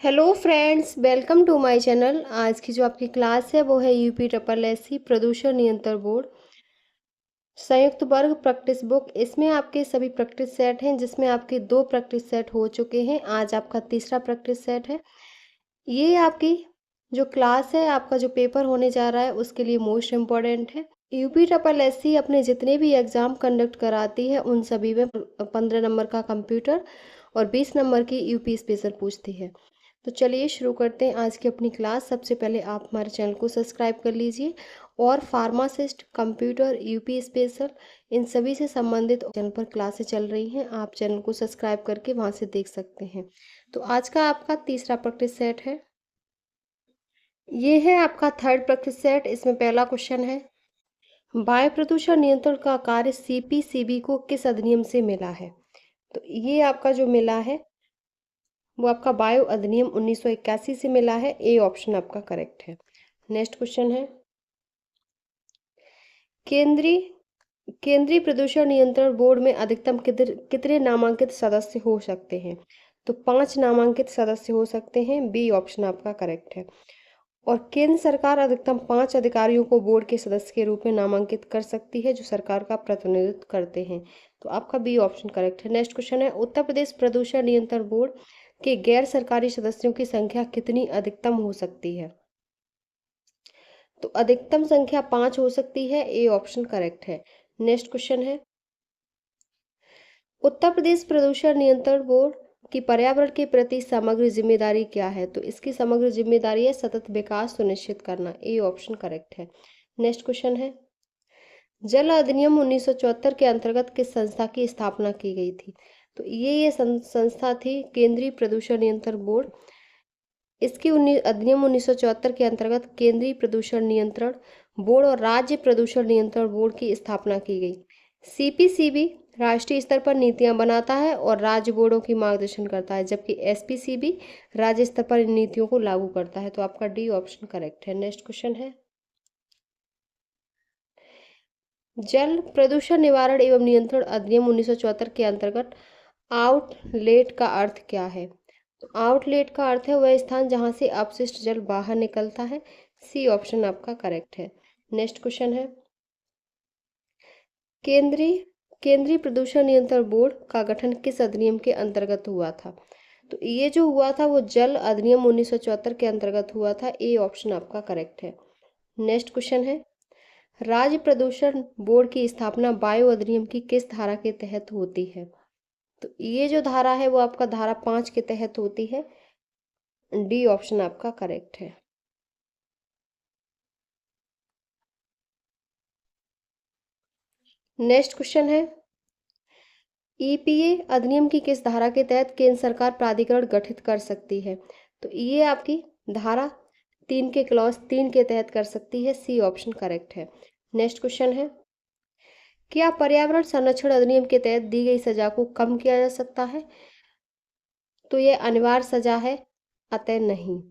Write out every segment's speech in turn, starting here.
Hello friends, welcome to my channel. आज की जो आपकी क्लास है वो है यूपी ट्रिपल एस सी प्रदूषण नियंत्रण बोर्ड संयुक्त वर्ग प्रैक्टिस बुक। इसमें आपके सभी प्रैक्टिस सेट हैं, जिसमें आपके 2 प्रैक्टिस सेट हो चुके हैं। आज आपका तीसरा प्रैक्टिस सेट है। ये आपकी जो क्लास है, आपका जो पेपर होने जा रहा है उसके लिए मोस्ट इम्पॉर्टेंट है। यूपी ट्रिपल एस सी अपने जितने भी एग्ज़ाम कंडक्ट कराती है उन सभी में 15 नंबर का कंप्यूटर और 20 नंबर की यूपी स्पेशल पूछती है। तो चलिए शुरू करते हैं आज की अपनी क्लास। सबसे पहले आप हमारे चैनल को सब्सक्राइब कर लीजिए और pharmacist, computer, UP special in सभी से संबंधित चैनल पर क्लासें चल रही हैं। आप चैनल को सब्सक्राइब करके वहां से देख सकते हैं। तो आज का आपका तीसरा प्रैक्टिस सेट है। ये है आपका थर्ड प्रैक्टिस सेट। इसमें पहला क्वेश्चन है, वायु प्रदूषण नियंत्रण का कार्य सीपीसीबी को किस अधिनियम से मिला है? तो ये आपका जो मिला है वो आपका वायु अधिनियम 1981 से मिला है। ए ऑप्शन आपका करेक्ट है। नेक्स्ट क्वेश्चन है, केंद्रीय केंद्रीय प्रदूषण नियंत्रण बोर्ड में अधिकतम कितने नामांकित सदस्य हो सकते हैं? तो 5 नामांकित सदस्य हो सकते हैं। बी ऑप्शन आपका करेक्ट है। और केंद्र सरकार अधिकतम 5 अधिकारियों को बोर्ड के सदस्य के रूप में नामांकित कर सकती है, जो सरकार का प्रतिनिधित्व करते हैं। तो आपका बी ऑप्शन करेक्ट है। नेक्स्ट क्वेश्चन है, उत्तर प्रदेश प्रदूषण नियंत्रण बोर्ड के गैर सरकारी सदस्यों की संख्या कितनी अधिकतम हो सकती है? तो अधिकतम संख्या 5 हो सकती है। ए ऑप्शन करेक्ट है। नेक्स्ट क्वेश्चन है, उत्तर प्रदेश प्रदूषण नियंत्रण बोर्ड की पर्यावरण के प्रति समग्र जिम्मेदारी क्या है? तो इसकी समग्र जिम्मेदारी है सतत विकास सुनिश्चित करना। ए ऑप्शन करेक्ट है। नेक्स्ट क्वेश्चन है, जल अधिनियम 1974 के अंतर्गत किस संस्था की स्थापना की गई थी? तो ये संस्था थी केंद्रीय प्रदूषण नियंत्रण बोर्ड। इसकी अधिनियम 1974 के अंतर्गत केंद्रीय प्रदूषण नियंत्रण बोर्ड और राज्य प्रदूषण नियंत्रण बोर्ड की स्थापना की गई। सीपीसीबी राष्ट्रीय स्तर पर नीतियां बनाता है और राज्य बोर्डों की मार्गदर्शन करता है, जबकि एसपीसीबी राज्य स्तर पर इन नीतियों को लागू करता है। तो आपका डी ऑप्शन करेक्ट है। नेक्स्ट क्वेश्चन है, जल प्रदूषण निवारण एवं नियंत्रण अधिनियम 1974 के अंतर्गत आउटलेट का अर्थ क्या है? तो आउटलेट का अर्थ है वह स्थान जहां से अपशिष्ट जल बाहर निकलता है। सी ऑप्शन आपका करेक्ट है। नेक्स्ट क्वेश्चन है, केंद्रीय केंद्रीय प्रदूषण नियंत्रण बोर्ड का गठन किस अधिनियम के अंतर्गत हुआ था? तो ये जो हुआ था वो जल अधिनियम 1974 के अंतर्गत हुआ था। ए ऑप्शन आपका करेक्ट है। नेक्स्ट क्वेश्चन है, राज्य प्रदूषण बोर्ड की स्थापना वायु अधिनियम की किस धारा के तहत होती है? तो ये जो धारा है वो आपका धारा 5 के तहत होती है। डी ऑप्शन आपका करेक्ट है। नेक्स्ट क्वेश्चन है, ईपीए अधिनियम की किस धारा के तहत केंद्र सरकार प्राधिकरण गठित कर सकती है? तो ये आपकी धारा 3 के क्लॉज 3 के तहत कर सकती है। सी ऑप्शन करेक्ट है। नेक्स्ट क्वेश्चन है, क्या पर्यावरण संरक्षण अधिनियम के तहत दी गई सजा को कम किया जा सकता है? तो ये अनिवार्य सजा है, अतः नहीं।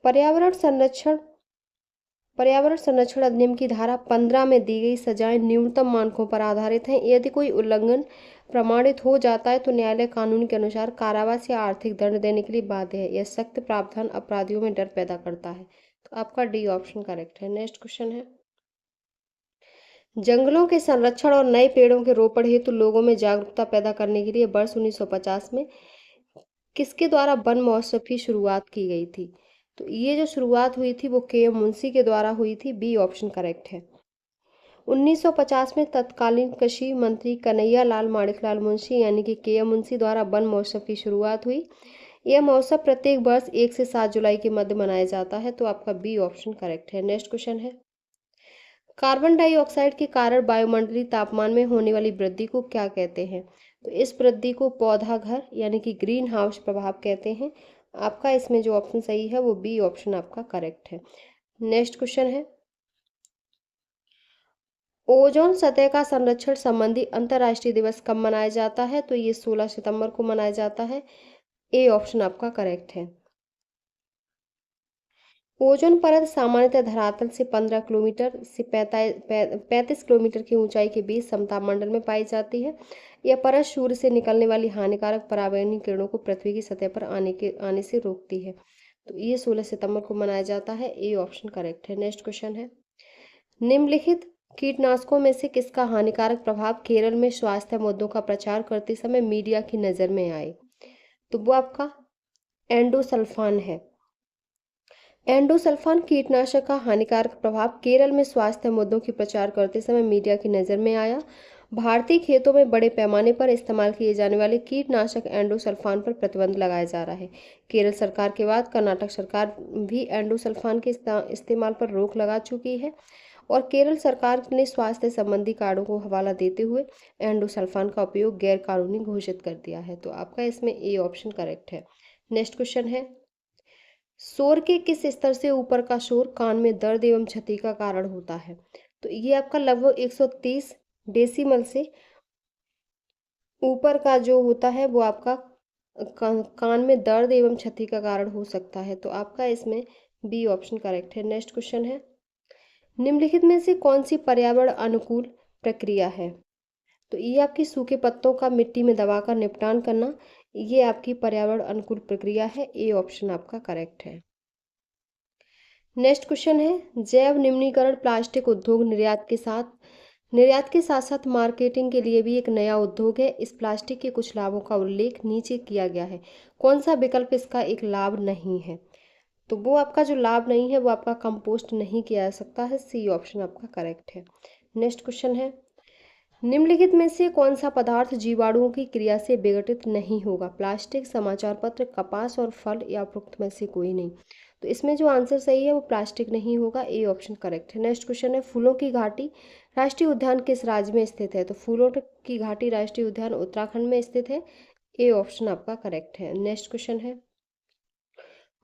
पर्यावरण संरक्षण पर्यावरण संरक्षण अधिनियम की धारा 15 में दी गई सजाएं न्यूनतम मानकों पर आधारित हैं। यदि कोई उल्लंघन प्रमाणित हो जाता है तो न्यायालय कानून के अनुसार कारावास या आर्थिक दंड देने के लिए बाध्य है। यह सख्त प्रावधान अपराधियों में डर पैदा करता है। तो आपका डी ऑप्शन करेक्ट है। नेक्स्ट क्वेश्चन है, जंगलों के संरक्षण और नए पेड़ों के रोपण हेतु लोगों में जागरूकता पैदा करने के लिए वर्ष 1950 में किसके द्वारा वन महोत्सव की शुरुआत की गई थी? तो ये जो शुरुआत हुई थी वो के एम मुंशी के द्वारा हुई थी। बी ऑप्शन करेक्ट है। 1950 में तत्कालीन कृषि मंत्री कन्हैया लाल माणिकलाल मुंशी यानी कि के एम मुंशी द्वारा वन महोत्सव की शुरुआत हुई। यह महोत्सव प्रत्येक वर्ष 1 से 7 जुलाई के मध्य मनाया जाता है। तो आपका बी ऑप्शन करेक्ट है। नेक्स्ट क्वेश्चन है, कार्बन डाइऑक्साइड के कारण वायुमंडलीय तापमान में होने वाली वृद्धि को क्या कहते हैं? तो इस वृद्धि को पौधा घर यानी कि ग्रीन हाउस प्रभाव कहते हैं। आपका इसमें जो ऑप्शन सही है वो बी ऑप्शन आपका करेक्ट है। नेक्स्ट क्वेश्चन है, ओजोन सतह का संरक्षण संबंधी अंतर्राष्ट्रीय दिवस कब मनाया जाता है? तो ये 16 सितंबर को मनाया जाता है। ए ऑप्शन आपका करेक्ट है। ओजोन परत सामान्यतः धरातल से 15 किलोमीटर से 35 किलोमीटर की ऊंचाई के बीच समताप मंडल में पाई जाती है। यह परत सूर्य से निकलने वाली हानिकारक पराबैंगनी किरणों को पृथ्वी की सतह पर आने से रोकती है। तो ये 16 सितंबर को मनाया जाता है। ए ऑप्शन करेक्ट है। नेक्स्ट क्वेश्चन है, निम्नलिखित कीटनाशकों में से किसका हानिकारक प्रभाव केरल में स्वास्थ्य मुद्दों का प्रचार करते समय मीडिया की नजर में आए? तो वो आपका एंडोसल्फान है। एंडोसल्फान कीटनाशक का हानिकारक प्रभाव केरल में स्वास्थ्य मुद्दों की प्रचार करते समय मीडिया की नजर में आया। भारतीय खेतों में बड़े पैमाने पर इस्तेमाल किए जाने वाले कीटनाशक एंडोसल्फान पर प्रतिबंध लगाया जा रहा है। केरल सरकार के बाद कर्नाटक सरकार भी एंडोसल्फान के इस्तेमाल पर रोक लगा चुकी है और केरल सरकार ने स्वास्थ्य संबंधी कार्डों को हवाला देते हुए एंडोसल्फान का उपयोग गैर कानूनी घोषित कर दिया है। तो आपका इसमें ए ऑप्शन करेक्ट है। नेक्स्ट क्वेश्चन है, शोर के किस स्तर से ऊपर का शोर कान में दर्द एवं क्षति का कारण होता है? तो ये आपका लगभग 130 डेसिमल से ऊपर का जो होता है वो आपका कान में दर्द एवं क्षति का कारण हो सकता है। तो आपका इसमें बी ऑप्शन करेक्ट है। नेक्स्ट क्वेश्चन है, निम्नलिखित में से कौन सी पर्यावरण अनुकूल प्रक्रिया है? तो ये आपकी सूखे पत्तों का मिट्टी में दबाकर निपटान करना, ये आपकी पर्यावरण अनुकूल प्रक्रिया है। ए ऑप्शन आपका करेक्ट है। नेक्स्ट क्वेश्चन है, जैव निम्नीकरण प्लास्टिक उद्योग निर्यात के साथ साथ मार्केटिंग के लिए भी एक नया उद्योग है। इस प्लास्टिक के कुछ लाभों का उल्लेख नीचे किया गया है। कौन सा विकल्प इसका एक लाभ नहीं है? तो वो आपका जो लाभ नहीं है वो आपका कंपोस्ट नहीं किया जा सकता है। सी ऑप्शन आपका करेक्ट है। नेक्स्ट क्वेश्चन है, निम्नलिखित में से कौन सा पदार्थ जीवाणुओं की क्रिया से विघटित नहीं होगा? प्लास्टिक, समाचार पत्र, कपास और फल या उपरोक्त में से कोई नहीं। तो इसमें जो आंसर सही है वो प्लास्टिक नहीं होगा। ए ऑप्शन करेक्ट है। नेक्स्ट क्वेश्चन है, फूलों की घाटी राष्ट्रीय उद्यान किस राज्य में स्थित है? तो फूलों की घाटी राष्ट्रीय उद्यान उत्तराखंड में स्थित है। ए ऑप्शन आपका करेक्ट है। नेक्स्ट क्वेश्चन है,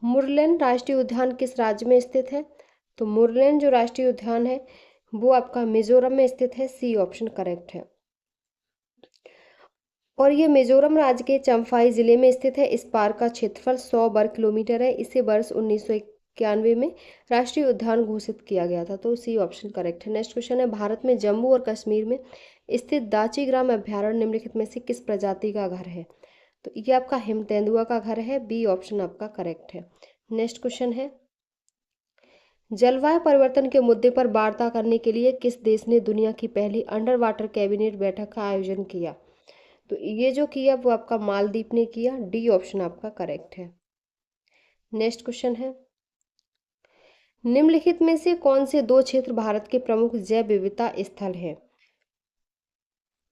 मुरलेन राष्ट्रीय उद्यान किस राज्य में स्थित है? तो मुरलेन जो राष्ट्रीय उद्यान है वो आपका मिजोरम में स्थित है। सी ऑप्शन करेक्ट है। और ये मिजोरम राज्य के चम्फाई जिले में स्थित है। इस पार्क का क्षेत्रफल 100 वर्ग किलोमीटर है। इसे वर्ष 1991 में राष्ट्रीय उद्यान घोषित किया गया था। तो सी ऑप्शन करेक्ट है। नेक्स्ट क्वेश्चन है, भारत में जम्मू और कश्मीर में स्थित दाची ग्राम अभ्यारण्य निम्नलिखित में से किस प्रजाति का घर है? तो ये आपका हिम तेंदुआ का घर है। बी ऑप्शन आपका करेक्ट है। नेक्स्ट क्वेश्चन है, जलवायु परिवर्तन के मुद्दे पर वार्ता करने के लिए किस देश ने दुनिया की पहली अंडर वाटर कैबिनेट बैठक का आयोजन किया? तो ये जो किया वो आपका मालदीव ने किया। डी ऑप्शन आपका करेक्ट है। नेक्स्ट क्वेश्चन है, निम्नलिखित में से कौन से दो क्षेत्र भारत के प्रमुख जैव विविधता स्थल हैं?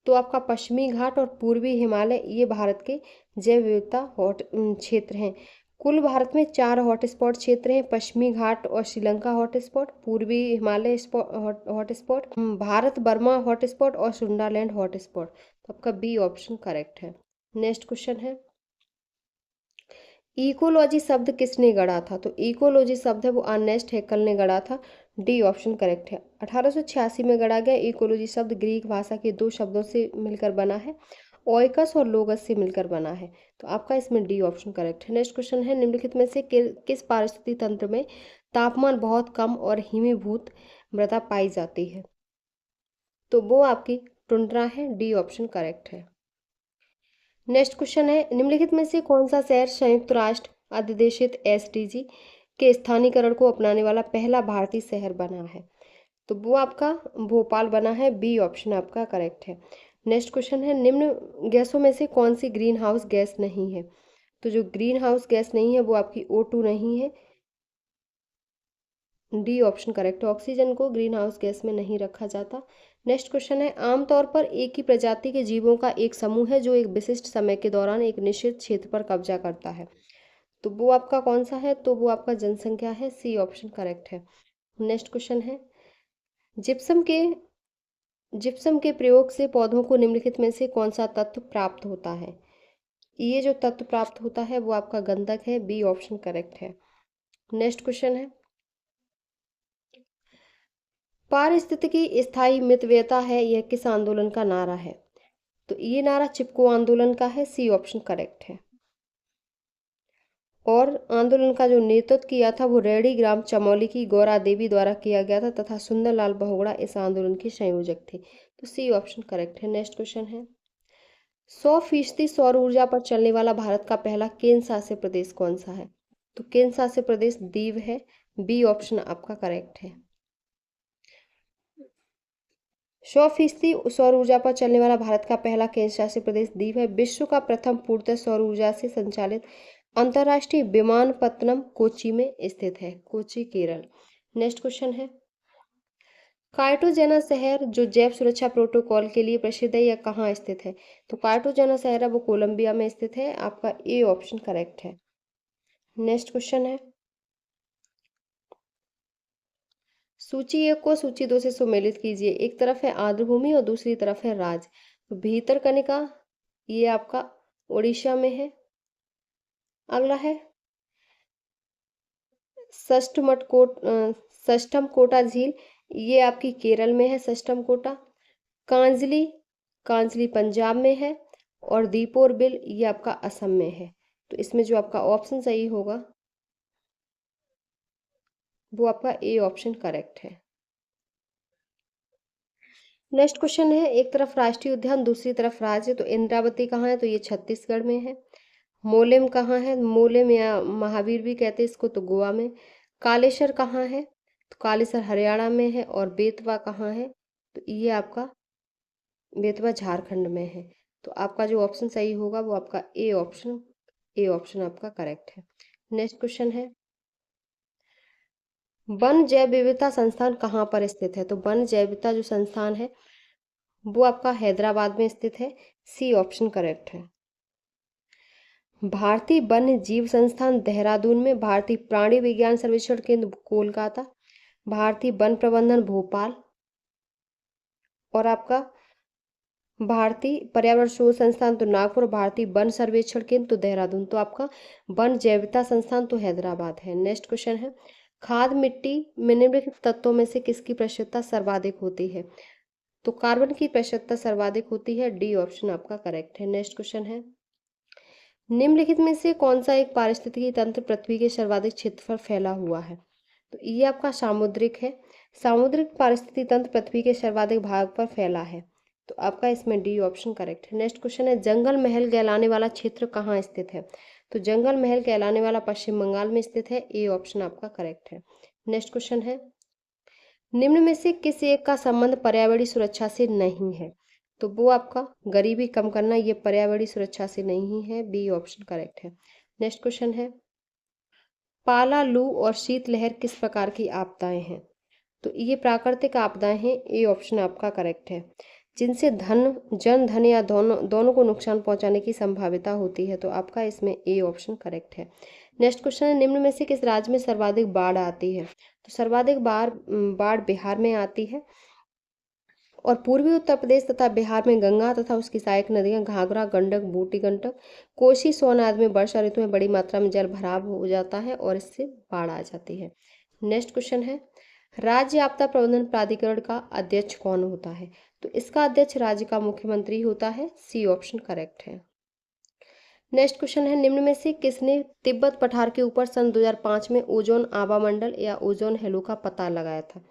तो आपका पश्चिमी घाट और पूर्वी हिमालय ये भारत के जैव विविधता हॉट क्षेत्र हैं। कुल भारत में 4 हॉटस्पॉट क्षेत्र हैं, पश्चिमी घाट और श्रीलंका हॉटस्पॉट, पूर्वी Himalaya hotspot, Bharat Burma hotspot और सुंडालैंड हॉटस्पॉट। तो आपका बी ऑप्शन करेक्ट है। नेक्स्ट क्वेश्चन है, इकोलॉजी शब्द किसने गढ़ा था? तो इकोलॉजी शब्द है वो अर्नेस्ट हैकल ने गढ़ा था। डी ऑप्शन करेक्ट है। 1886 में गढ़ा गया। इकोलॉजी शब्द ग्रीक भाषा के 2 शब्दों से मिलकर बना है, ओइकस और लोगस से मिलकर बना है। तो आपका इसमें डी ऑप्शन करेक्ट है। नेक्स्ट क्वेश्चन है, निम्नलिखित में से किस पारिस्थितिकी तंत्र में तापमान बहुत कम और हिमीभूत मृदा पाई जाती है? तो वो आपकी टुंड्रा है। डी ऑप्शन करेक्ट है। नेक्स्ट क्वेश्चन है, निम्नलिखित में से कौन सा शहर संयुक्त राष्ट्र अधिदेशित एसडीजी के स्थानीयकरण को अपनाने वाला पहला भारतीय शहर बना है? तो वो आपका भोपाल बना है। बी ऑप्शन आपका करेक्ट है। नेक्स्ट क्वेश्चन है, निम्न गैसों में से कौन सी ग्रीन हाउस गैस नहीं है? तो जो ग्रीन हाउस गैस नहीं है वो आपकी O2 नहीं है। डी ऑप्शन करेक्ट है। ऑक्सीजन को ग्रीन हाउस गैस में नहीं रखा जाता। नेक्स्ट क्वेश्चन है, आमतौर पर एक ही प्रजाति के जीवों का एक समूह है जो एक विशिष्ट समय के दौरान एक निश्चित क्षेत्र पर कब्जा करता है। तो वो आपका कौन सा है? तो वो आपका जनसंख्या है। सी ऑप्शन करेक्ट है। नेक्स्ट क्वेश्चन है, जिप्सम के जिप्सम के प्रयोग से पौधों को निम्नलिखित में से कौन सा तत्व प्राप्त होता है? ये जो तत्व प्राप्त होता है वो आपका गंधक है। बी ऑप्शन करेक्ट है। नेक्स्ट क्वेश्चन है, पारिस्थितिकी स्थायी मितव्ययता है यह किस आंदोलन का नारा है? तो ये नारा चिपको आंदोलन का है। सी ऑप्शन करेक्ट है। और आंदोलन का जो नेतृत्व किया था वो रेडी ग्राम चमोली की गौरा देवी द्वारा किया गया था तथा सुंदरलाल बहुगुणा इस आंदोलन की संयोजक थे। तो सी ऑप्शन करेक्ट है। नेक्स्ट क्वेश्चन है 100% सौर ऊर्जा पर चलने वाला भारत का पहला केंद्र शासित प्रदेश कौन सा है? तो केंद्र शासित प्रदेश दीव है। बी ऑप्शन आपका करेक्ट है। 100% सौर ऊर्जा पर चलने वाला भारत का पहला केंद्र शासित प्रदेश दीव है। विश्व का प्रथम पूर्णतः सौर ऊर्जा से संचालित अंतर्राष्ट्रीय विमानपत्तनम कोच्चि में स्थित है। कोच्चि केरल। नेक्स्ट क्वेश्चन है कार्टाजेना शहर जो जैव सुरक्षा प्रोटोकॉल के लिए प्रसिद्ध है यह कहाँ स्थित है? तो कार्टाजेना शहर है वो कोलंबिया में स्थित है। आपका ए ऑप्शन करेक्ट है। नेक्स्ट क्वेश्चन है सूची 1 को सूची 2 से सुमेलित कीजिए। एक तरफ है आर्द्रभूमि और दूसरी तरफ है राज। तो भीतरकनिका ये आपका उड़ीसा में है। अगला है षष्ठम कोटा झील ये आपकी केरल में है। षष्ठम कोटा कांजली कांजली पंजाब में है और दीपोर बिल ये आपका असम में है। तो इसमें जो आपका ऑप्शन सही होगा वो आपका ए ऑप्शन करेक्ट है। नेक्स्ट क्वेश्चन है एक तरफ राष्ट्रीय उद्यान दूसरी तरफ राज्य। तो इंद्रावती कहाँ है? तो ये छत्तीसगढ़ में है। मोलेम कहाँ है? मोलेम या महावीर भी कहते हैं इसको, तो गोवा में। कालेश्वर कहाँ है? तो कालेश्वर हरियाणा में है। और बेतवा कहाँ है? तो ये आपका बेतवा झारखंड में है। तो आपका जो ऑप्शन सही होगा वो आपका ए ऑप्शन आपका करेक्ट है। नेक्स्ट क्वेश्चन है वन जैव विविधता संस्थान कहाँ पर स्थित है? तो वन जैव विविधता जो संस्थान है वो आपका हैदराबाद में स्थित है। सी ऑप्शन करेक्ट है। भारतीय वन्य जीव संस्थान देहरादून में, भारतीय प्राणी विज्ञान सर्वेक्षण केंद्र कोलकाता, भारतीय वन प्रबंधन भोपाल और आपका भारतीय पर्यावरण शोध संस्थान तो नागपुर, भारतीय वन सर्वेक्षण केंद्र तो देहरादून। तो आपका वन जैविकता संस्थान तो हैदराबाद है। नेक्स्ट क्वेश्चन है खाद मिट्टी में निम्नलिखित तत्वों में से किसकी प्रशुद्धता सर्वाधिक होती है? तो कार्बन की प्रशुद्धता सर्वाधिक होती है। डी ऑप्शन आपका करेक्ट है। नेक्स्ट क्वेश्चन है निम्नलिखित में से कौन सा एक पारिस्थितिकी तंत्र पृथ्वी के सर्वाधिक क्षेत्रफल फैला हुआ है? तो ये आपका सामुद्रिक है। सामुद्रिक पारिस्थितिकी तंत्र पृथ्वी के सर्वाधिक भाग पर फैला है। तो आपका इसमें डी ऑप्शन करेक्ट है। नेक्स्ट क्वेश्चन है जंगल महल कहलाने वाला क्षेत्र कहाँ स्थित है? तो जंगल महल कहलाने वाला पश्चिम बंगाल में स्थित है। ए ऑप्शन आपका करेक्ट है। नेक्स्ट क्वेश्चन है निम्न में से किस एक का संबंध पर्यावरणीय सुरक्षा से नहीं है? तो वो आपका गरीबी कम करना ये पर्यावरणीय सुरक्षा से नहीं है। बी ऑप्शन करेक्ट है। नेक्स्ट क्वेश्चन है पाला लू और शीतलहर किस प्रकार की आपदाएं हैं? तो ये प्राकृतिक आपदाएं हैं। ए ऑप्शन आपका करेक्ट है जिनसे जन धन या दोनों को नुकसान पहुंचाने की संभाविता होती है। तो आपका इसमें ए ऑप्शन करेक्ट है। नेक्स्ट क्वेश्चन है निम्न में से किस राज्य में सर्वाधिक बाढ़ आती है? तो सर्वाधिक बाढ़ बिहार में आती है और पूर्वी उत्तर प्रदेश तथा बिहार में गंगा तथा उसकी सहायक नदियां घाघरा गंडक बूटी गंडक कोसी सोन आदि में वर्षा ऋतु में बड़ी मात्रा में जल भराव हो जाता है और इससे बाढ़ आ जाती है। नेक्स्ट क्वेश्चन है राज्य आपदा प्रबंधन प्राधिकरण का अध्यक्ष कौन होता है? तो इसका अध्यक्ष राज्य का मुख्यमंत्री होता है। सी ऑप्शन करेक्ट है। नेक्स्ट क्वेश्चन है निम्न में से किसने तिब्बत पठार के ऊपर सन 2005 में ओजोन आभा मंडल या ओजोन हेलो का पता लगाया था?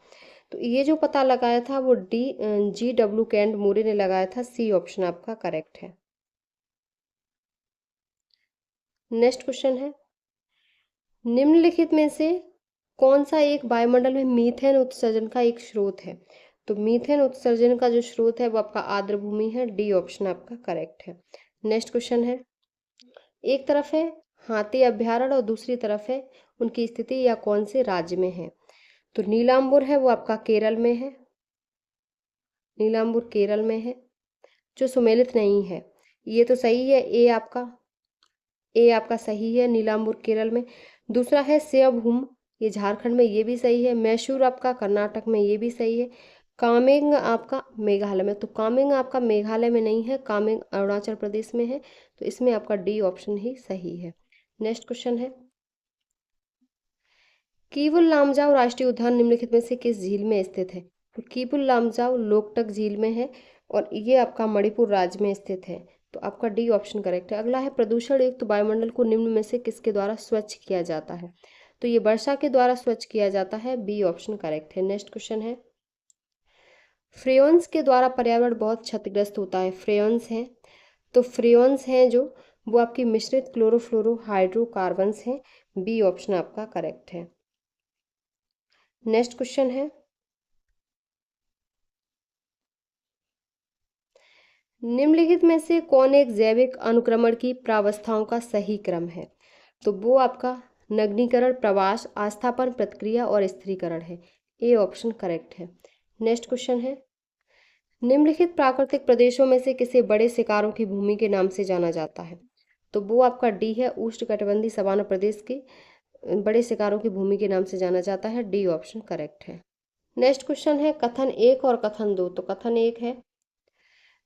तो ये जो पता लगाया था वो GW कैंड मूरे ने लगाया था। सी ऑप्शन आपका करेक्ट है। नेक्स्ट क्वेश्चन है निम्नलिखित में से कौन सा एक वायुमंडल में मीथेन उत्सर्जन का एक स्रोत है? तो मीथेन उत्सर्जन का जो स्रोत है वो आपका आर्द्रभूमि है। डी ऑप्शन आपका करेक्ट है। नेक्स्ट क्वेश्चन है एक तरफ है हाथी अभ्यारण्य और दूसरी तरफ है उनकी स्थिति या कौन से राज्य में है? तो नीलांबुर है वो आपका केरल में है। नीलांबुर केरल में है जो सुमेलित नहीं है। ये तो सही है। ए आपका सही है नीलांबुर केरल में। दूसरा है सेवभूम ये झारखंड में, ये भी सही है। मैसूर आपका कर्नाटक में, ये भी सही है। कामेंग आपका मेघालय में, तो कामेंग आपका मेघालय में नहीं है, कामेंग अरुणाचल प्रदेश में है। तो इसमें आपका डी ऑप्शन ही सही है। नेक्स्ट क्वेश्चन है कीबुल लामजाओ राष्ट्रीय उद्यान निम्नलिखित में से किस झील में स्थित है? तो कीबुल लामजाओ लोकटक झील में है और ये आपका मणिपुर राज्य में स्थित है। तो आपका डी ऑप्शन करेक्ट है। अगला है प्रदूषण युक्त वायुमंडल को निम्न में से किसके द्वारा स्वच्छ किया जाता है? तो ये वर्षा के द्वारा स्वच्छ किया जाता है, बी ऑप्शन करेक्ट है। नेक्स्ट क्वेश्चन है, फ्रेयॉन्स के द्वारा पर्यावरण बहुत क्षतिग्रस्त होता है। फ्रेयॉन्स हैं, तो फ्रेयॉन्स हैं जो वो आपकी मिश्रित क्लोरोफ्लोरो हाइड्रोकार्बन्स हैं, बी ऑप्शन आपका करेक्ट है। नेक्स्ट क्वेश्चन है, निम्नलिखित में से कौन एक जैविक अनुक्रमण की प्रावस्थाओं का सही क्रम है? तो वो आपका नग्नीकरण, प्रवास, आस्थापन, प्रतिक्रिया और स्थिरीकरण है, ए ऑप्शन करेक्ट है। नेक्स्ट क्वेश्चन है, निम्नलिखित प्राकृतिक प्रदेशों में से किसे बड़े शिकारों की भूमि के नाम से जाना जाता है? तो वो आपका डी है, उष्णकटिबंधीय सवाना प्रदेश के बड़े शिकारों की भूमि के नाम से जाना जाता है, डी ऑप्शन करेक्ट है। नेक्स्ट क्वेश्चन है कथन 1 और कथन 2। तो कथन 1 है,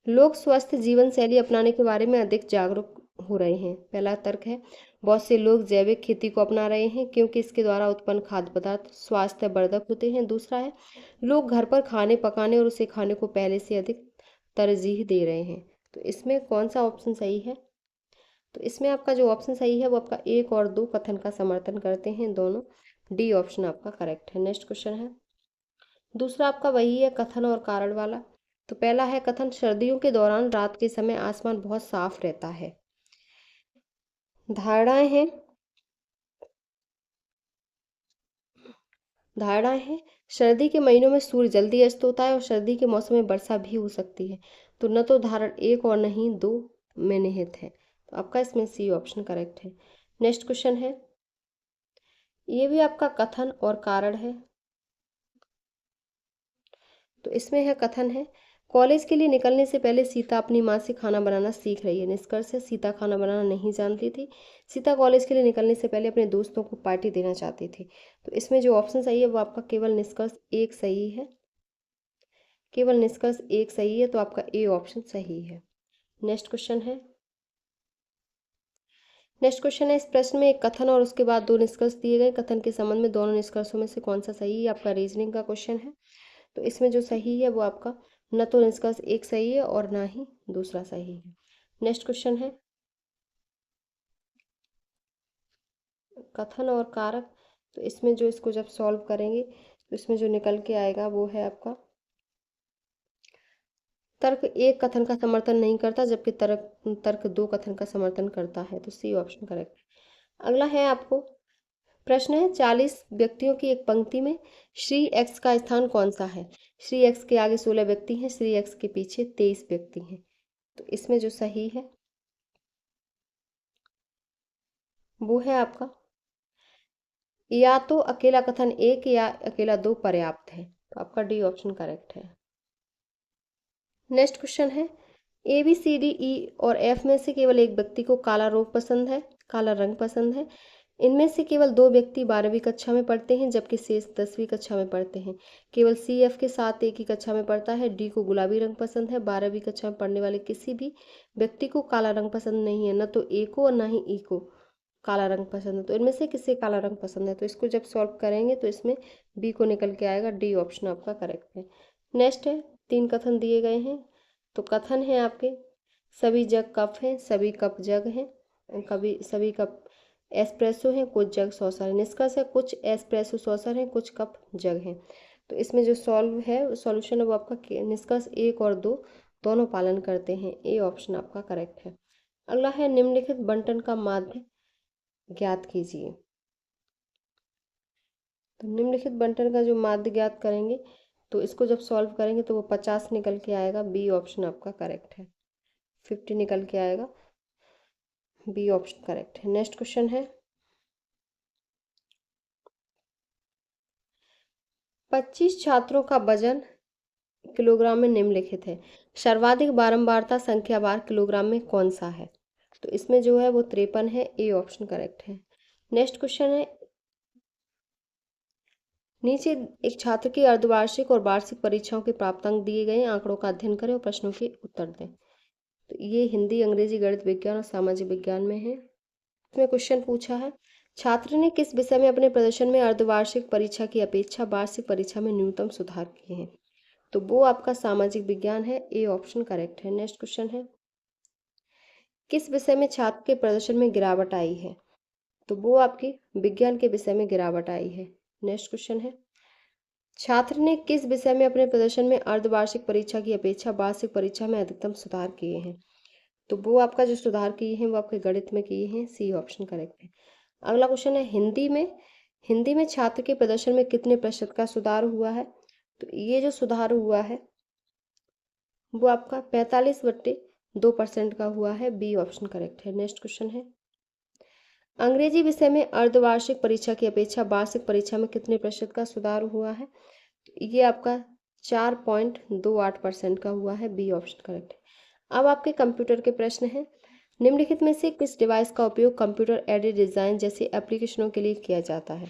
लोग स्वस्थ जीवन शैली अपनाने के बारे में अधिक जागरूक हो रहे हैं। पहला तर्क है, बहुत से लोग जैविक खेती को अपना रहे हैं क्योंकि इसके द्वारा उत्पन्न खाद्य पदार्थ स्वास्थ्यवर्धक होते हैं। दूसरा है, लोग घर पर खाने पकाने और उसे खाने को पहले से अधिक तरजीह दे रहे हैं। तो इसमें कौन सा ऑप्शन सही है? तो इसमें आपका जो ऑप्शन सही है वो आपका 1 और 2 कथन का समर्थन करते हैं दोनों, डी ऑप्शन आपका करेक्ट है। नेक्स्ट क्वेश्चन है, दूसरा आपका वही है कथन और कारण वाला। तो पहला है कथन, सर्दियों के दौरान रात के समय आसमान बहुत साफ रहता है। धारणाएं हैं, सर्दी के महीनों में सूर्य जल्दी अस्त होता है और सर्दी के मौसम में वर्षा भी हो सकती है। तो न तो धारण 1 और न ही 2 में निहित है, तो आपका इसमें सी ऑप्शन करेक्ट है। नेक्स्ट क्वेश्चन है, ये भी आपका कथन और कारण है। तो इसमें है कथन है, कॉलेज के लिए निकलने से पहले सीता अपनी माँ से खाना बनाना सीख रही है। निष्कर्ष है, सीता खाना बनाना नहीं जानती थी। सीता कॉलेज के लिए निकलने से पहले अपने दोस्तों को पार्टी देना चाहती थी। तो इसमें जो ऑप्शन सही है वो आपका केवल निष्कर्ष 1 सही है, केवल निष्कर्ष 1 सही है, तो आपका ए ऑप्शन सही है। नेक्स्ट क्वेश्चन है, इस प्रश्न में एक कथन और उसके बाद 2 निष्कर्ष दिए गए। कथन के संबंध में दोनों निष्कर्षों में से कौन सा सही है, आपका रीजनिंग का क्वेश्चन है। तो इसमें जो सही है वो आपका न तो निष्कर्ष 1 सही है और ना ही दूसरा सही है। नेक्स्ट क्वेश्चन है कथन और कारक। तो इसमें जो इसको जब सॉल्व करेंगे तो इसमें जो निकल के आएगा वो है आपका तर्क 1 कथन का समर्थन नहीं करता जबकि तर्क 2 कथन का समर्थन करता है, तो सी ऑप्शन करेक्ट है। अगला है आपको प्रश्न है, 40 व्यक्तियों की एक पंक्ति में श्री एक्स का स्थान कौन सा है? श्री एक्स के आगे 16 व्यक्ति हैं, श्री एक्स के पीछे 23 व्यक्ति हैं। तो इसमें जो सही है वो है आपका या तो अकेला कथन 1 या अकेला 2 पर्याप्त है, तो आपका डी ऑप्शन करेक्ट है। नेक्स्ट क्वेश्चन है, A B C D E और एफ में से केवल एक व्यक्ति को काला रंग पसंद है। इनमें से केवल 2 व्यक्ति 12वीं कक्षा में पढ़ते हैं जबकि शेष 10वीं कक्षा में पढ़ते हैं। केवल सी एफ के साथ एक ही कक्षा में पढ़ता है। डी को गुलाबी रंग पसंद है। 12वीं कक्षा में पढ़ने वाले किसी भी व्यक्ति को काला रंग पसंद नहीं है, न तो ए को और ना ही ई को काला रंग पसंद है। तो इनमें से किसे काला रंग पसंद है? तो इसको जब सॉल्व करेंगे तो इसमें बी को निकल के आएगा, डी ऑप्शन आपका करेक्ट है। नेक्स्ट है, 3 कथन दिए गए हैं। तो कथन है आपके, सभी जग कप हैं, सभी कप जग हैं, कभी सभी कप एस्प्रेसो हैं, कुछ जग सॉसर है। निष्कर्ष है, कुछ एस्प्रेसो सॉसर हैं, कुछ कप जग हैं। तो इसमें जो सॉल्व है सॉल्यूशन है वो आपका निष्कर्ष 1 और 2 दोनों पालन करते हैं, ए ऑप्शन आपका करेक्ट है। अगला है, निम्नलिखित बंटन का माध्य ज्ञात कीजिए। तो निम्नलिखित बंटन का जो माध्य ज्ञात करेंगे तो इसको जब सॉल्व करेंगे तो वो 50 निकल के आएगा, बी ऑप्शन आपका करेक्ट है। 50 निकल के आएगा, बी ऑप्शन करेक्ट है। नेक्स्ट क्वेश्चन है, 25 छात्रों का वजन किलोग्राम में निम्नलिखित है, सर्वाधिक बारंबारता संख्या बार किलोग्राम में कौन सा है? तो इसमें जो है वो 53 है, ए ऑप्शन करेक्ट है। नेक्स्ट क्वेश्चन है, नीचे एक छात्र की अर्धवार्षिक और वार्षिक परीक्षाओं के प्राप्तांक दिए गए, आंकड़ों का अध्ययन करें और प्रश्नों के उत्तर दें। तो ये हिंदी, अंग्रेजी, गणित विज्ञान और सामाजिक विज्ञान में है। इसमें क्वेश्चन पूछा है, छात्र ने किस विषय में अपने प्रदर्शन में अर्धवार्षिक परीक्षा की अपेक्षा वार्षिक परीक्षा में न्यूनतम सुधार किए हैं? तो वो आपका सामाजिक विज्ञान है, ए ऑप्शन करेक्ट है। नेक्स्ट क्वेश्चन है, किस विषय में छात्र के प्रदर्शन में गिरावट आई है? तो वो आपकी विज्ञान के विषय में गिरावट आई है। नेक्स्ट क्वेश्चन है, छात्र ने किस विषय में अपने प्रदर्शन में अर्धवार्षिक परीक्षा की अपेक्षा वार्षिक परीक्षा में अधिकतम सुधार किए हैं? तो वो आपका जो सुधार किए हैं वो आपके गणित में किए हैं। सी ऑप्शन करेक्ट है। अगला क्वेश्चन है, हिंदी में छात्र के प्रदर्शन में कितने प्रतिशत का सुधार हुआ है? तो ये जो सुधार हुआ है वो आपका 45/2% का हुआ है। बी ऑप्शन करेक्ट है। नेक्स्ट क्वेश्चन है, अंग्रेजी विषय में अर्धवार्षिक परीक्षा की अपेक्षा वार्षिक परीक्षा में कितने प्रतिशत का सुधार हुआ है? ये आपका 4.28% का हुआ है। बी ऑप्शन करेक्ट है। अब आपके कंप्यूटर के प्रश्न हैं, निम्नलिखित में से किस डिवाइस का उपयोग कंप्यूटर एडेड डिजाइन जैसे एप्लीकेशनों के लिए किया जाता है?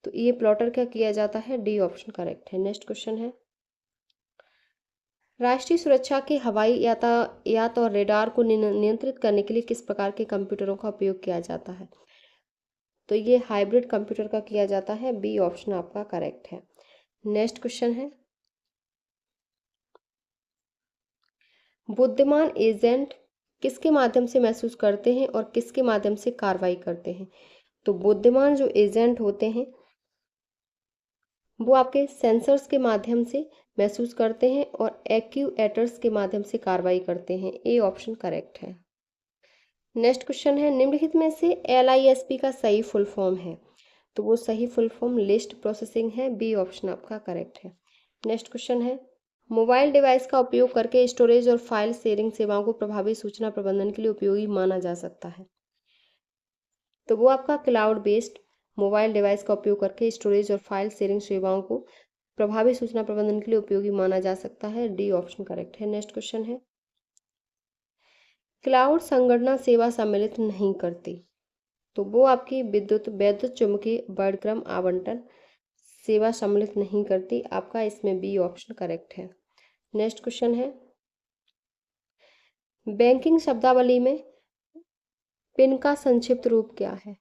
तो ये प्लॉटर का किया जाता है। डी ऑप्शन करेक्ट है। नेक्स्ट क्वेश्चन है, राष्ट्रीय सुरक्षा के हवाई यातायात और रेडार को नियंत्रित करने के लिए किस प्रकार के कंप्यूटरों का उपयोग किया जाता है? तो ये हाइब्रिड कंप्यूटर का किया जाता है। बी ऑप्शन आपका करेक्ट है। नेक्स्ट क्वेश्चन है, बुद्धिमान एजेंट किसके माध्यम से महसूस करते हैं और किसके माध्यम से कार्रवाई करते हैं? तो बुद्धिमान जो एजेंट होते हैं वो आपके सेंसर्स के माध्यम से महसूस करते हैं और एक्यूएटर्स के माध्यम से कार्रवाई करते हैं। ए ऑप्शन करेक्ट है। नेक्स्ट क्वेश्चन है, निम्नलिखित में से LISP का सही फुल फॉर्म है? तो वो सही फुल फॉर्म लिस्ट प्रोसेसिंग है। बी ऑप्शन आपका करेक्ट है। नेक्स्ट क्वेश्चन है, मोबाइल डिवाइस का उपयोग करके स्टोरेज और फाइल शेयरिंग सेवाओं को प्रभावी सूचना प्रबंधन के लिए उपयोगी माना जा सकता है? तो वो आपका क्लाउड बेस्ड मोबाइल डिवाइस का उपयोग करके स्टोरेज और फाइल शेयरिंग सेवाओं को प्रभावी सूचना प्रबंधन के लिए उपयोगी माना जा सकता है। डी ऑप्शन करेक्ट है। नेक्स्ट क्वेश्चन है, क्लाउड संगणना सेवा सम्मिलित नहीं करती? तो वो आपकी वैद्युत चुम्बकीय वर्णक्रम आवंटन सेवा सम्मिलित नहीं करती। आपका इसमें बी ऑप्शन करेक्ट है। नेक्स्ट क्वेश्चन है, बैंकिंग शब्दावली में पिन का संक्षिप्त रूप क्या है?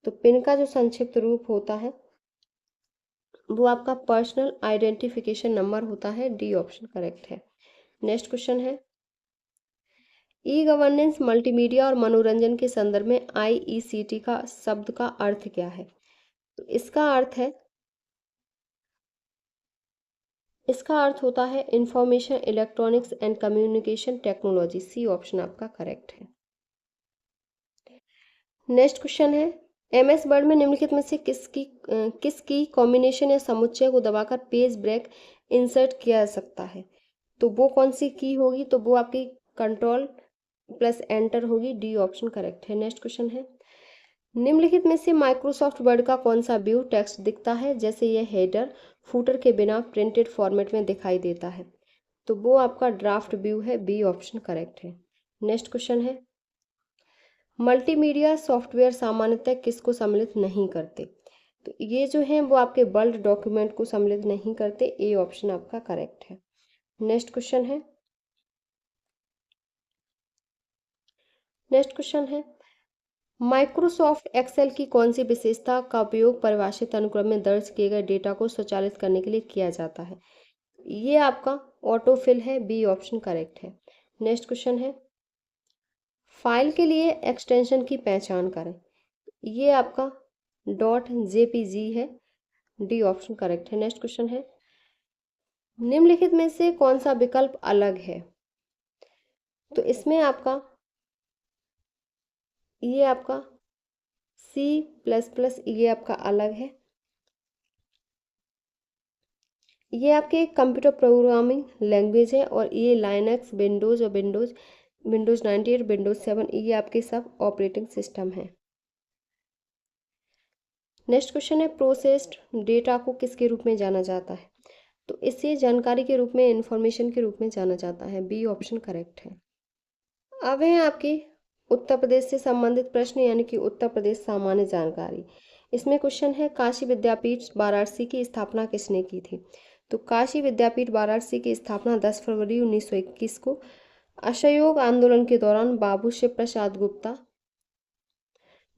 तो पिन का जो संक्षिप्त रूप होता है वो आपका पर्सनल आइडेंटिफिकेशन नंबर होता है। डी ऑप्शन करेक्ट है। नेक्स्ट क्वेश्चन है, ई गवर्नेंस मल्टीमीडिया और मनोरंजन के संदर्भ में IECT का शब्द का अर्थ क्या है? तो इसका अर्थ होता है information electronics and communication technology. C option आपका करेक्ट है। नेक्स्ट क्वेश्चन है, MS वर्ड में निम्नलिखित में से किसकी कॉम्बिनेशन या समुच्चय को दबाकर पेज ब्रेक इंसर्ट किया जा सकता है? तो वो कौन सी की होगी? तो वो आपकी Ctrl+Enter होगी। डी ऑप्शन करेक्ट है। नेक्स्ट क्वेश्चन है, निम्नलिखित में से माइक्रोसॉफ्ट वर्ड का कौन सा व्यू टेक्स्ट दिखता है जैसे यह हेडर फूटर के बिना प्रिंटेड फॉर्मेट में दिखाई देता है? तो वो आपका ड्राफ्ट व्यू है। बी ऑप्शन करेक्ट है। नेक्स्ट क्वेश्चन है, मल्टीमीडिया सॉफ्टवेयर सामान्यतः किसको सम्मिलित नहीं करते? तो ये जो है वो आपके वर्ड डॉक्यूमेंट को सम्मिलित नहीं करते। ए ऑप्शन आपका करेक्ट है। नेक्स्ट क्वेश्चन है, माइक्रोसॉफ्ट एक्सेल की कौन सी विशेषता का उपयोग परिभाषित अनुक्रम में दर्ज किए गए डेटा को स्वचालित करने के लिए किया जाता है? ये आपका ऑटोफिल है। बी ऑप्शन करेक्ट है। नेक्स्ट क्वेश्चन है, फाइल के लिए एक्सटेंशन की पहचान करें। ये आपका .jpg है। डी ऑप्शन करेक्ट है। नेक्स्ट क्वेश्चन है, निम्नलिखित में से कौन सा विकल्प अलग है? तो इसमें आपका ये आपका C++ ये आपका अलग है। ये आपके कंप्यूटर प्रोग्रामिंग लैंग्वेज है और ये लाइनक्स विंडोज और विंडोज 98 विंडोज 7 ये आपके सब ऑपरेटिंग सिस्टम है। नेक्स्ट क्वेश्चन है, प्रोसेस्ड डेटा को किसके रूप में जाना जाता है? तो इसे जानकारी के रूप में, इंफॉर्मेशन के रूप में जाना जाता है। बी ऑप्शन करेक्ट है। अब है आपकी उत्तर प्रदेश से संबंधित प्रश्न यानी कि उत्तर प्रदेश सामान्य जानकारी। इसमें क्वेश्चन है, काशी विद्यापीठ वाराणसी की स्थापना किसने की थी? तो काशी विद्यापीठ वाराणसी की स्थापना 10 फरवरी 1921 को असहयोग आंदोलन के दौरान बाबू शिव प्रसाद गुप्ता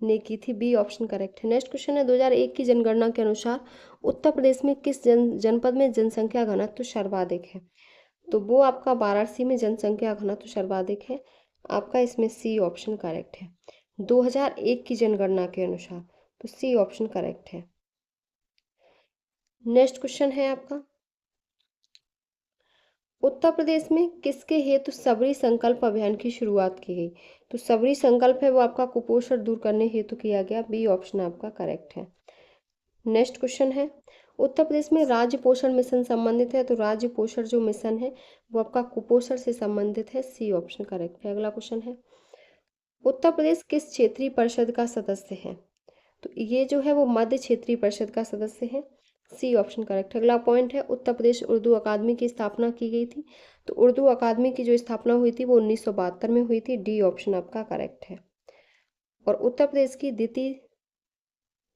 ने की थी। बी ऑप्शन करेक्ट है। नेक्स्ट क्वेश्चन है, 2001 की जनगणना के अनुसार उत्तर प्रदेश में किस जनपद में जनसंख्या घनत्व सर्वाधिक है? तो वो आपका वाराणसी में जनसंख्या घनत्व सर्वाधिक है। आपका इसमें सी ऑप्शन करेक्ट है। 2001 की जनगणना के अनुसार, तो सी ऑप्शन करेक्ट है। नेक्स्ट क्वेश्चन है आपका, उत्तर प्रदेश में किसके हेतु सबरी संकल्प अभियान की शुरुआत की गई? तो सबरी संकल्प है वो आपका कुपोषण दूर करने हेतु किया गया, बी ऑप्शन आपका करेक्ट है। नेक्स्ट क्वेश्चन है, उत्तर प्रदेश में राज्य पोषण मिशन संबंधित है, तो राज्य पोषण जो मिशन है वो आपका कुपोषण से संबंधित है, सी ऑप्शन करेक्ट है। अगला क्वेश्चन है, उत्तर प्रदेश किस क्षेत्रीय परिषद का सदस्य है? तो ये जो है वो मध्य क्षेत्रीय परिषद का सदस्य है, सी ऑप्शन करेक्ट। अगला पॉइंट है, उत्तर प्रदेश उर्दू अकादमी की स्थापना की गई थी, तो उर्दू अकादमी की जो स्थापना हुई थी वो 1972 में हुई थी, डी ऑप्शन आपका करेक्ट है। और उत्तर प्रदेश की द्वितीय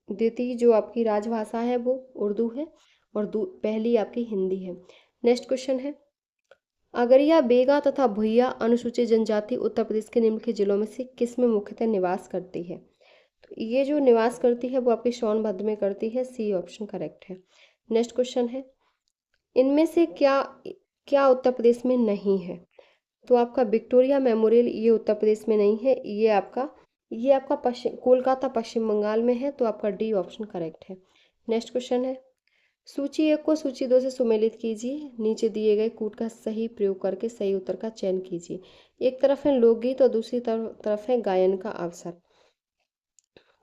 द्वितीय जो आपकी राजभाषा है वो उर्दू है, और पहली आपकी हिंदी है। नेक्स्ट क्वेश्चन है, अगरिया, बेगा तथा भुइया अनुसूचित जनजाति उत्तर प्रदेश के निम्नलिखित जिलों में से किस में मुख्यतः निवास करती है? तो ये जो निवास करती है वो आपके सोनभद्र में करती है, सी ऑप्शन करेक्ट है। नेक्स्ट क्वेश्चन है, इनमें से क्या क्या उत्तर प्रदेश में नहीं है? तो आपका विक्टोरिया मेमोरियल ये उत्तर प्रदेश में नहीं है, ये आपका पश्चिम कोलकाता पश्चिम बंगाल में है, तो आपका डी ऑप्शन करेक्ट है। नेक्स्ट क्वेश्चन है, सूची 1 को सूची 2 से सुमेलित कीजिए, नीचे दिए गए कूट का सही प्रयोग करके सही उत्तर का चयन कीजिए। एक तरफ है लोकगीत और दूसरी तरफ है गायन का अवसर।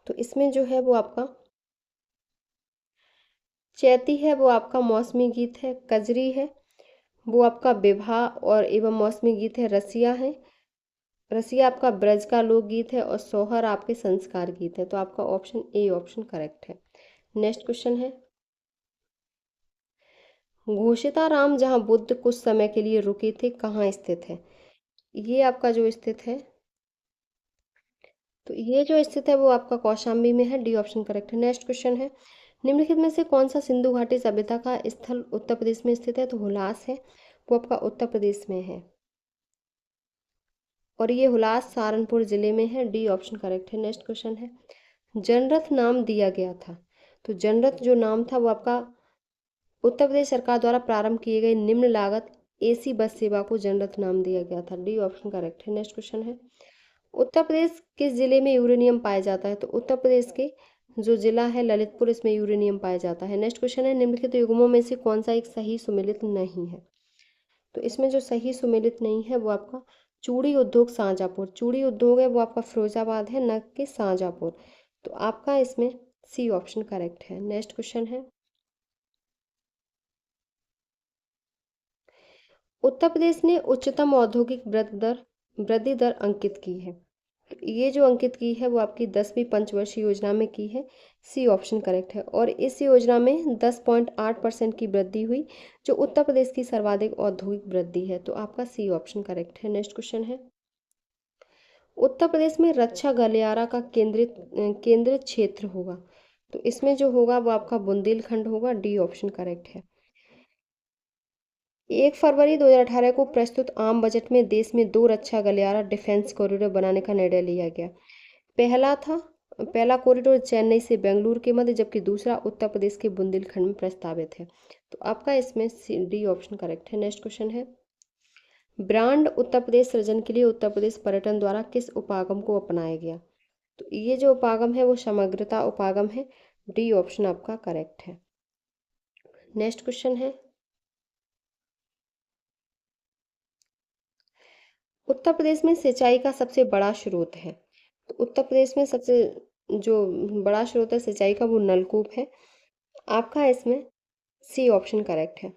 तो इसमें जो है वो आपका चैती है वो आपका मौसमी गीत है, कजरी है वो आपका विवाह और एवं मौसमी गीत है, रसिया है, रसिया आपका ब्रज का लोकगीत है, और सोहर आपके संस्कार गीत है, तो आपका ऑप्शन ए ऑप्शन करेक्ट है। नेक्स्ट क्वेश्चन है, घोषिताराम जहाँ बुद्ध कुछ समय के लिए रुके थे कहाँ स्थित है? ये आपका जो स्थित है, तो ये जो स्थित है वो आपका कौशाम्बी में है, डी ऑप्शन करेक्ट है। नेक्स्ट क्वेश्चन है, निम्नलिखित में से कौन सा सिंधु घाटी सभ्यता का स्थल उत्तर प्रदेश में स्थित है? तो हुलास है वो आपका उत्तर प्रदेश में है, और ये हुलास सहारनपुर जिले में है, डी ऑप्शन करेक्ट है। नेक्स्ट क्वेश्चन है, जनरथ नाम दिया गया था, तो जनरथ जो नाम था वो आपका उत्तर प्रदेश सरकार द्वारा प्रारंभ किए गए निम्न लागत एसी बस सेवा को जनरथ नाम दिया गया था, डी ऑप्शन करेक्ट है। नेक्स्ट क्वेश्चन है, उत्तर प्रदेश किस जिले में यूरेनियम पाया जाता है? तो उत्तर प्रदेश के जो जिला है ललितपुर, इसमें यूरेनियम पाया जाता है। नेक्स्ट क्वेश्चन है, निम्नलिखित युग्मों में से कौन सा एक सही सुमेलित नहीं है? तो इसमें जो सही सुमेलित नहीं है वो आपका चूड़ी उद्योग शाहजहाँपुर, चूड़ी उद्योग है वो आपका फिरोजाबाद है, न कि शाहजहाँपुर, तो आपका इसमें सी ऑप्शन करेक्ट है। नेक्स्ट क्वेश्चन है, उत्तर प्रदेश ने उच्चतम औद्योगिक वृद्धि दर अंकित की है, तो ये जो अंकित की है वो आपकी 10वीं पंचवर्षीय योजना में की है, सी ऑप्शन करेक्ट है। और इस योजना में 10.8% की वृद्धि हुई, जो उत्तर प्रदेश की सर्वाधिक औद्योगिक वृद्धि है, तो आपका सी ऑप्शन करेक्ट है। नेक्स्ट क्वेश्चन है, उत्तर प्रदेश में रक्षा गलियारा का केंद्रित क्षेत्र होगा, तो इसमें जो होगा वो आपका बुंदेलखंड होगा, डी ऑप्शन करेक्ट है। 1 फरवरी 2018 को प्रस्तुत आम बजट में देश में 2 रक्षा गलियारा डिफेंस कॉरिडोर बनाने का निर्णय लिया गया। पहला कॉरिडोर चेन्नई से बेंगलुरु के मध्य, जबकि दूसरा उत्तर प्रदेश के बुंदेलखंड में प्रस्तावित है, तो आपका इसमें डी ऑप्शन करेक्ट है। नेक्स्ट क्वेश्चन है, ब्रांड उत्तर प्रदेश सृजन के लिए उत्तर प्रदेश पर्यटन द्वारा किस उपागम को अपनाया गया? तो ये जो उपागम है वो समग्रता उपागम है, डी ऑप्शन आपका करेक्ट है। नेक्स्ट क्वेश्चन है, उत्तर प्रदेश में सिंचाई का सबसे बड़ा स्रोत है, तो उत्तर प्रदेश में सबसे जो बड़ा स्रोत है सिंचाई का वो नलकूप है, आपका इसमें सी ऑप्शन करेक्ट है।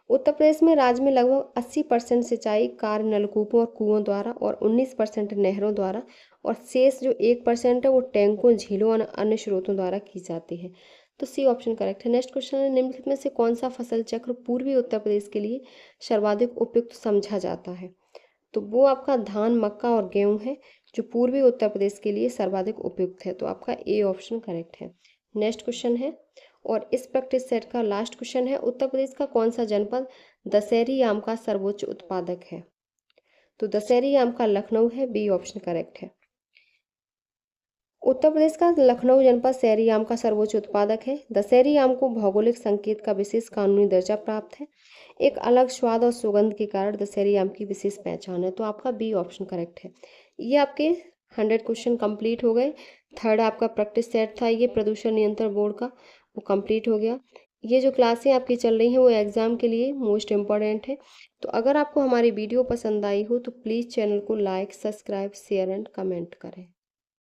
उत्तर प्रदेश में राज्य में लगभग 80% सिंचाई कार्य नलकूपों और कुओं द्वारा, और 19% नहरों द्वारा, और शेष जो 1% है वो टैंकों, झीलों और अन्य स्रोतों द्वारा की जाती है, तो सी ऑप्शन करेक्ट है। नेक्स्ट क्वेश्चन है, निम्नलिखित में से कौन सा फसल चक्र पूर्वी उत्तर प्रदेश के लिए सर्वाधिक उपयुक्त समझा जाता है? तो वो आपका धान, मक्का और गेहूं है, जो पूर्वी उत्तर प्रदेश के लिए सर्वाधिक उपयुक्त है, तो आपका ए ऑप्शन करेक्ट है। नेक्स्ट क्वेश्चन है, और इस प्रैक्टिस सेट का लास्ट क्वेश्चन है, उत्तर प्रदेश का कौन सा जनपद दशहरी आम का सर्वोच्च उत्पादक है? तो दशहरी आम का लखनऊ है, बी ऑप्शन करेक्ट है। उत्तर प्रदेश का लखनऊ जनपद शहरी आम का सर्वोच्च उत्पादक है। दशहरी आम को भौगोलिक संकेत का विशेष कानूनी दर्जा प्राप्त है। एक अलग स्वाद और सुगंध के कारण दशहरी आम की विशेष पहचान है। तो आपका बी ऑप्शन करेक्ट है। ये आपके 100 क्वेश्चन कंप्लीट हो गए। थर्ड आपका प्रैक्टिस सेट था ये प्रदूषण नियंत्रण बोर्ड का, वो कंप्लीट हो गया। ये जो क्लासें आपकी चल रही हैं वो एग्ज़ाम के लिए मोस्ट इम्पॉर्टेंट है। तो अगर आपको हमारी वीडियो पसंद आई हो तो प्लीज़ चैनल को like, subscribe, share and comment करें।